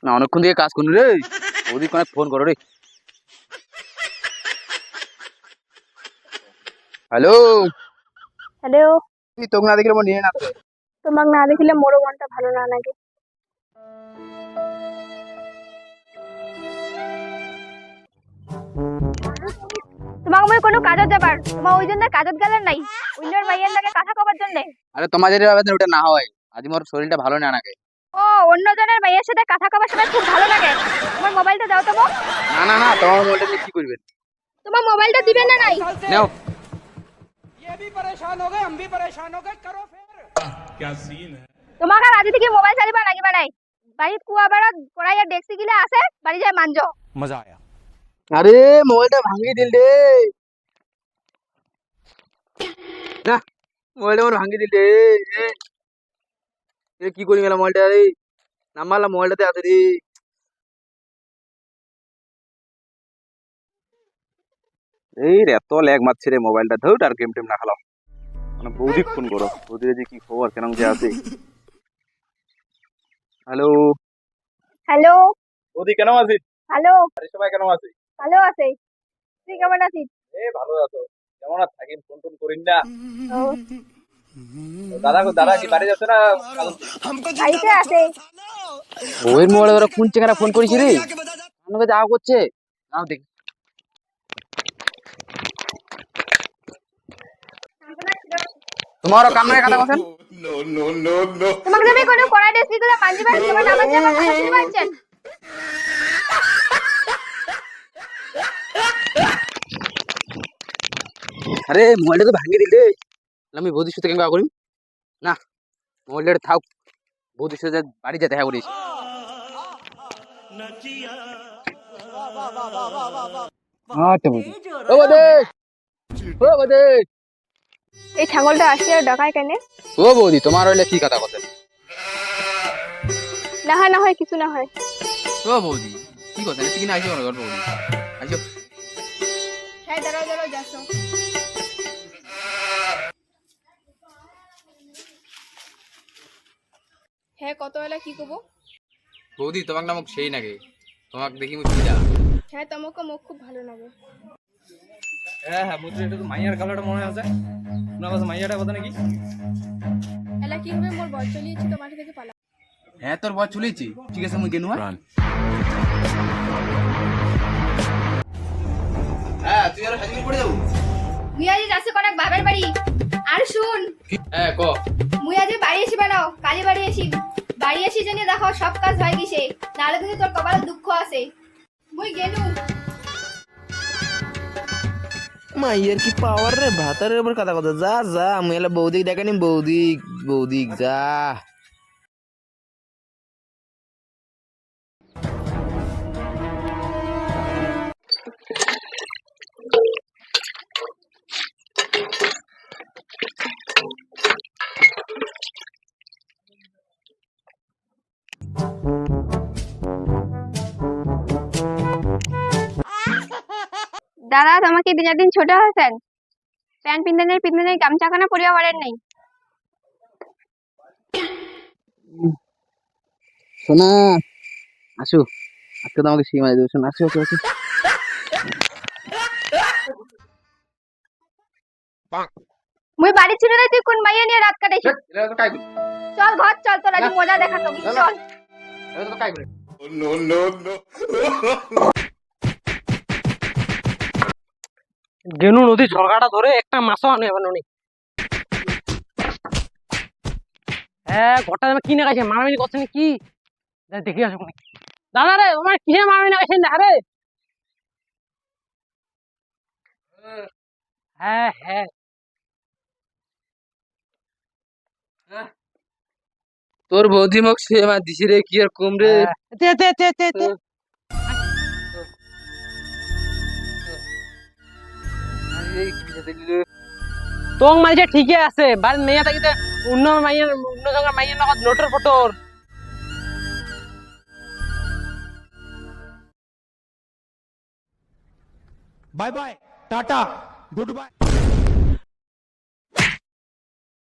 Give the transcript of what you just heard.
না অনেকক্ষণ থেকে কাজ করুন রে, ওদিক অনেক ফোন করো রে। Hello, hello. তুই তোকে না দেখলে আমার নিয়ে না করে। তোমাকে না দেখিলে মোরও মনটা ভালো না লাগে। তোমাকে মই কোনো কাজত যাবার, তোমার ওই জন্য কাজত গেলেন নাই, অন্যর মাইয়ের লাগে কথা কবার জন্য। আরে তোমাদের ওটা না হয়, আজ মোর শরীরটা ভালো না নাকি। ও অন্যজনের মাইয়ের সাথে কথা কবার সময় খুব ভালো লাগে। তোমার মোবাইলটা দাও তো গো। না না না, তোমার মোবাইলটা নিয়ে কি করবেন? তোমার মোবাইলটা দিবেন না নাই? নাও। ये भी परेशान हो गए, हम भी परेशान हो गए, करो फिर। क्या सीन है? তোমাকে আর আজ থেকে মোবাইল চালিবা নাগিবা নাই। বাড়িত কুয়া বেড়া কড়াইয়া ডেক্সি গিলা আছে, বাড়ি যায় মানজো। मजा आया। আরে মোবাইলটা ভাঙি দিল রে। না, মোবাইলটা আমার ভাঙি দিল রে। এ কি করি গেল মোবাইলটা রে? নাম্বারলা মোবাইলটাতে আছে রে। এই রে এত ল্যাগ মারছে রে মোবাইলটা, ধুর আর গেম টেম না খেলাম। মানে বৌদি ফোন করো, বৌদির যে কি খবর কেন যে আছে। Hello hello. বৌদি, কেন আছিস? হ্যালো। বাড়ির সবাই কেন আছে? ভালো আছে। তুই কেমন আছিস? ভালো আছো? কেমন আর থাকি, ফোন টোন করিন না। ও দাদা কি বাড়ি যাচ্ছে না? বাড়িতে আছে। বউয়ের মোবাইলে ওরা কোন চেঙ্গারা ফোন করেছি রে, আমাকে যা করছে। নাও দেখ। তোমারও কাম নাই কথা বলেন। তোমাকে আমি কোনো কড়াই ডেক্সি গুলা মানজিবা, তোমার নাম আছে আমার কথা শুনতে পাচ্ছেন? আরে মোবাইলটা তো ভাঙিয়ে দিলে, আমি বৌদির সাথে কেন করি না। মোবাইলটা থাক, বৌদির সাথে বাড়ি যেতে হ্যাঁ করিস। আচ্ছা বৌদি। ও বৌদি, ও বৌদি। এই ছাগলটা আসি আর ডাকায় কেন? ও বৌদি, তোমার হইলে কি কথা কথা? না হয় কিছু না হয়। ও বৌদি, কি কথা কি না আইসো গল্প বৌদি, আইসো। হ্যাঁ দাঁড়াও যাচ্ছ। হ্যাঁ কত বেলা কি কব? বৌদি তোমার নামক সেই নাকি, তোমাকে দেখি মুছি যা। হ্যাঁ তোমাকে মুখ খুব ভালো লাগে। হ্যাঁ বুঝলি, এটা তো মাইয়ার কালারটা মনে আছে না? বাস মাইয়াটা কথা নাকি? এলা কি হবে, মোর বল চলিয়েছি, তোমার থেকে পালা। হ্যাঁ তোর বয়স চলেছি, ঠিক আছে মুই কেনু। হ্যাঁ তুই আর হাজির পড়ে যাবো। মুই আজ যাচ্ছি কনক বাবার বাড়ি। আর শুন, হ্যাঁ ক। মুই আজ বাড়ি আসি বানাও, কালি বাড়ি আসি। বাড়ি আসি জানি দেখো সব কাজ হয় গিছে, নালে কিন্তু তোর কপালে দুঃখ আছে। মুই গেলু। মাইয়ের কি পাওয়ার রে, ভাতারের উপর কথা কথা। যা যা আমি এলা বৌদিক দেখানি, বৌদিক যা। দাদা তোমাকে দিনের দিন ছোট হয়েছেন, প্যান্ট পিন্ধনে গামছা খানা পরিয়া পারেন নাই। শোনা, আসো আজকে তো আমাকে সীমা দেবে। শোনা, আসো আসো আসো। মুই বাড়ি ছিল না, তুই কোন মাইয়া নিয়ে রাত কাটাইছিস? চল ঘর চল, তোর আজ মজা দেখাতো। চল। গেনু নদী ঝরকাটা ধরে একটা মাছও আনে এবার নি। হ্যাঁ ঘরটা কি না গেছে, মারামারি করছে কি দেখি আসো। দাদা রে তোমার কিসে মারামারি না গেছে দেখা রে? হ্যাঁ হ্যাঁ তোর বৌদি মোক সীমা দিছি রে, কি আর কম রে। তোং মাঝে ঠিকই আছে, বাড়ির মেয়ে থাকিতে অন্য জায়গার মাইয়ের নগদ নোটর ফটোর। Bye bye, tata, good bye.